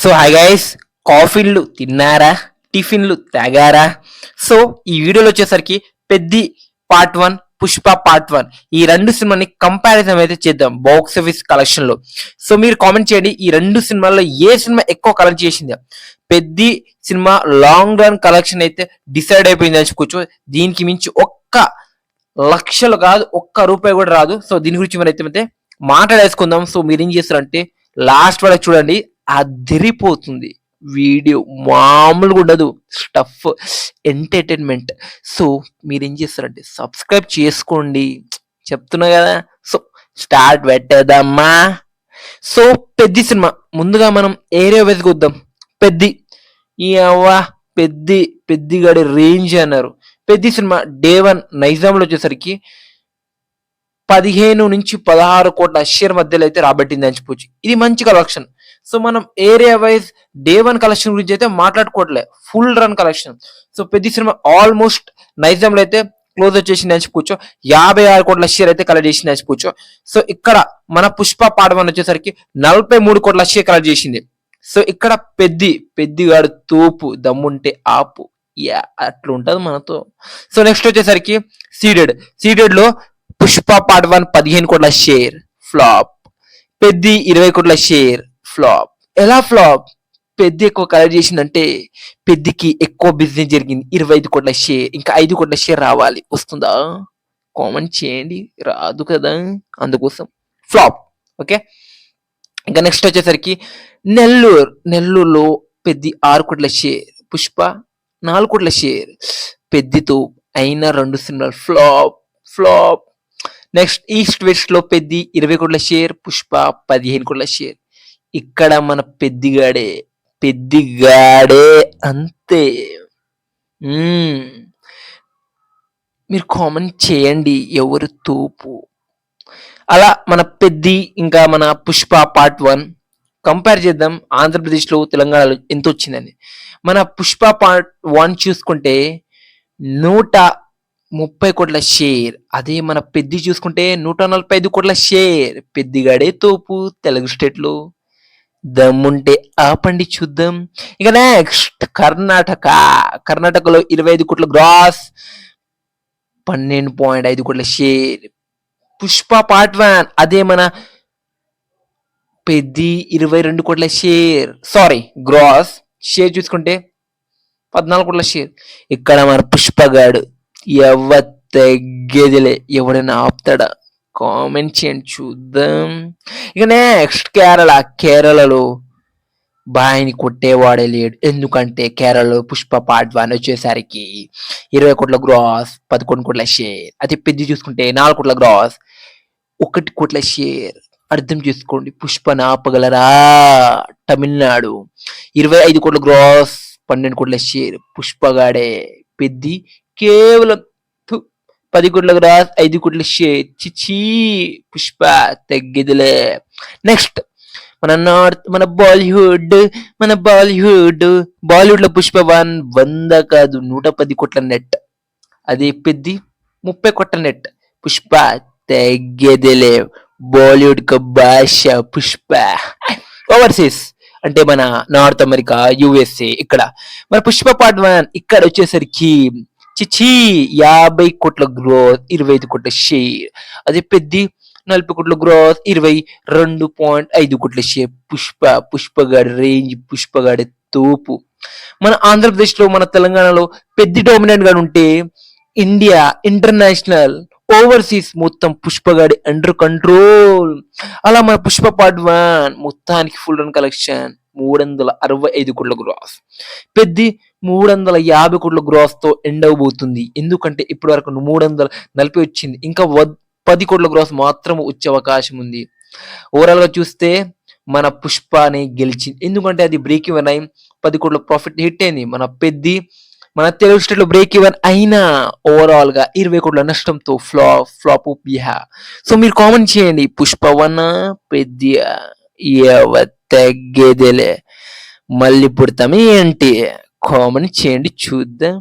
So hi guys, కాఫీలు తిన్నారా, టిఫిన్లు తాగారా? సో ఈ వీడియోలో వచ్చేసరికి పెద్ది పార్ట్ 1, పుష్ప పార్ట్ 1 ఈ రెండు సినిమాని కంపారిజన్ అయితే చేద్దాం బాక్స్ ఆఫీస్ కలెక్షన్ లో. సో మీరు కామెంట్ చేయండి, ఈ రెండు సినిమాల్లో ఏ సినిమా ఎక్కువ కలెక్ట్ చేసింది. Peddi cinema long run collection అయితే డిసైడ్ అయిపోయింది అని చెప్పుకోవచ్చు. దీనికి మించి ఒక్క లక్షలు కాదు, ఒక్క రూపాయి కూడా రాదు. సో దీని గురించి మరి అయితే మాట్లాడేసుకుందాం. సో మీరు ఏం చేస్తారంటే లాస్ట్ వరకు చూడండి, అదిరిపోతుంది వీడియో, మామూలుగా ఉండదు, స్టఫ్ ఎంటర్టైన్మెంట్. సో మీరు ఏం చేస్తారంటే సబ్స్క్రైబ్ చేసుకోండి, చెప్తున్నా కదా. సో స్టార్ట్ పెట్టేద్దామా. సో పెద్ది సినిమా ముందుగా మనం ఏరియా వైజ్ చూద్దాం. పెద్ది ఈ అవ్వా పెద్దిగాడి రేంజ్ అన్నారు. పెద్ది సినిమా డే 1 నైజాంలో వచ్చేసరికి 15 నుంచి 16 కోట్ల షేర్ మధ్యలో అయితే రాబట్టింది అని చెప్పొచ్చు. ఇది మంచి కలెక్షన్. సో మనం ఏరియా వైజ్ డే 1 కలెక్షన్ గురించి అయితే మాట్లాడుకోవట్లే, ఫుల్ రన్ కలెక్షన్. సో పెద్ద సినిమా ఆల్మోస్ట్ నైజాంలో అయితే క్లోజ్ వచ్చేసింది అని చెప్పుకోవచ్చు. 56 కోట్ల షేర్ అయితే కలెక్ట్ చేసింది అని చెప్పుకోవచ్చు. సో ఇక్కడ మన పుష్ప పార్ట్ 1 వచ్చేసరికి 43 కోట్ల షేర్ కలెక్ట్ చేసింది. సో ఇక్కడ పెద్దిగాడు తోపు, దమ్ముంటే ఆపు, యా అట్లా ఉంటది మనతో. సో నెక్స్ట్ వచ్చేసరికి సీడెడ్ లో పుష్ప పార్ట్ 1 15 కోట్ల షేర్ ఫ్లాప్, పెద్ది 20 కోట్ల షేర్ ఫ్లాప్. ఎలా ఫ్లాప్? పెద్ది ఎక్కువ కలెక్ట్ చేసిందంటే పెద్దికి ఎక్కువ బిజినెస్ జరిగింది, 25 కోట్ల షేర్, ఇంకా 5 కోట్ల షేర్ రావాలి. వస్తుందా? కామెంట్ చేయండి. రాదు కదా, అందుకోసం ఫ్లాప్. ఓకే, ఇంకా నెక్స్ట్ వచ్చేసరికి నెల్లూరులో పెద్ది 6 కోట్ల షేర్, పుష్ప 4 కోట్ల షేర్. పెద్దితో అయిన 2 సినిమాలు ఫ్లాప్. నెక్స్ట్ ఈస్ట్ వెస్ట్ లో పెద్ది 20 కోట్ల షేర్, పుష్ప 15 కోట్ల షేర్. ఇక్కడ మన పెద్దిగాడే అంతే. మీరు కామెంట్ చేయండి ఎవరు తోపు. అలా మన పెద్ది ఇంకా మన పుష్ప పార్ట్ 1 కంపేర్ చేద్దాం. ఆంధ్రప్రదేశ్లో తెలంగాణలో ఎంత వచ్చిందని. మన పుష్ప పార్ట్ 1 చూసుకుంటే 130 కోట్ల షేర్, అదే మన పెద్ది చూసుకుంటే 145 కోట్ల షేర్. పెద్దిగాడే తోపు తెలుగు స్టేట్ లో, దమ్ముంటే ఆపండి చూద్దాం. ఇక నెక్స్ట్ కర్ణాటకలో 25 కోట్ల గ్రాస్, 12.5 కోట్ల షేర్. పుష్ప పార్ట్ 1 అదే మన పెద్ది 22 కోట్ల షేర్, సారీ గ్రాస్. షేర్ చూసుకుంటే 14 కోట్ల షేర్. ఇక్కడ మన పుష్పగాడు తగ్గేదిలే, ఎవడైనా ఆపుతాడా? కామెంట్ చేయండి చూద్దాం. ఇక నెక్స్ట్ కేరళలో బాయిని కొట్టేవాడే లేడు. ఎందుకంటే కేరళలో పుష్ప పార్ట్ 1 వచ్చేసరికి 20 కోట్ల గ్రాస్, 11 కోట్ల షేర్. అదే పెద్ది చూసుకుంటే 4 కోట్ల గ్రాస్, 1 కోట్ల షేర్. అర్థం చేసుకోండి, పుష్ప ఆపగలరా? తమిళనాడు 25 కోట్ల గ్రాస్, 12 కోట్ల షేర్. పుష్పగాడే. పెద్ది కేవలం 10 కోట్ల గ్రాస్, 5 కోట్ల షేర్. చిచి, పుష్ప తగ్గిదిలే. నెక్స్ట్ మన బాలీవుడ్ లో పుష్ప 1 100 కాదు 110 కోట్ల నెట్. అదే పెద్ది 30 కోట్ల నెట్. పుష్ప తగ్గేదిలే. బాలీవుడ్ క భాష పుష్ప. ఓవర్సీస్ అంటే మన నార్త్ అమెరికా, యుఎస్ఏ. ఇక్కడ మన పుష్ప పార్ట్ 1 ఇక్కడ వచ్చేసరికి 50 కోట్ల గ్రోత్, 25 కోట్ల షేర్. అదే పెద్ది 40 కోట్ల గ్రోత్, 22.5 కోట్ల షేర్. పుష్పగాడి రేంజ్, పుష్పగాడి తోపు. మన ఆంధ్రప్రదేశ్ లో, మన తెలంగాణలో పెద్ది డామినెంట్ గా ఉంటే ఇండియా, ఇంటర్నేషనల్, ఓవర్సీస్ మొత్తం పుష్పగాడి అండర్ కంట్రోల్. అలా మన పుష్ప పార్ట్ 1 మొత్తానికి ఫుల్ రన్ కలెక్షన్ 365 కోట్ల గ్రాస్. పెద్ది 350 కోట్ల గ్రాస్ తో ఎండ్ అవబోతుంది. ఎందుకంటే ఇప్పటి వరకు 340 వచ్చింది, ఇంకా 10 కోట్ల గ్రాస్ మాత్రం వచ్చే అవకాశం ఉంది. ఓవరాల్ గా చూస్తే మన పుష్పని గెలిచింది, ఎందుకంటే అది బ్రేక్ ఈవెన్ అయి 10 కోట్ల ప్రాఫిట్ హిట్ అయింది. మన పెద్ది మన తెలుగు స్టేట్ లో బ్రేక్ ఈవెన్ అయినా ఓవరాల్ గా 20 కోట్ల నష్టంతో ఫ్లాప్. సో మీరు కామెంట్ చేయండి, పుష్ప 1 పెద్ద తగ్గేదేలే, మళ్ళీ పుడతామే ఏంటి? కామెంట్ చేయండి చూద్దాం.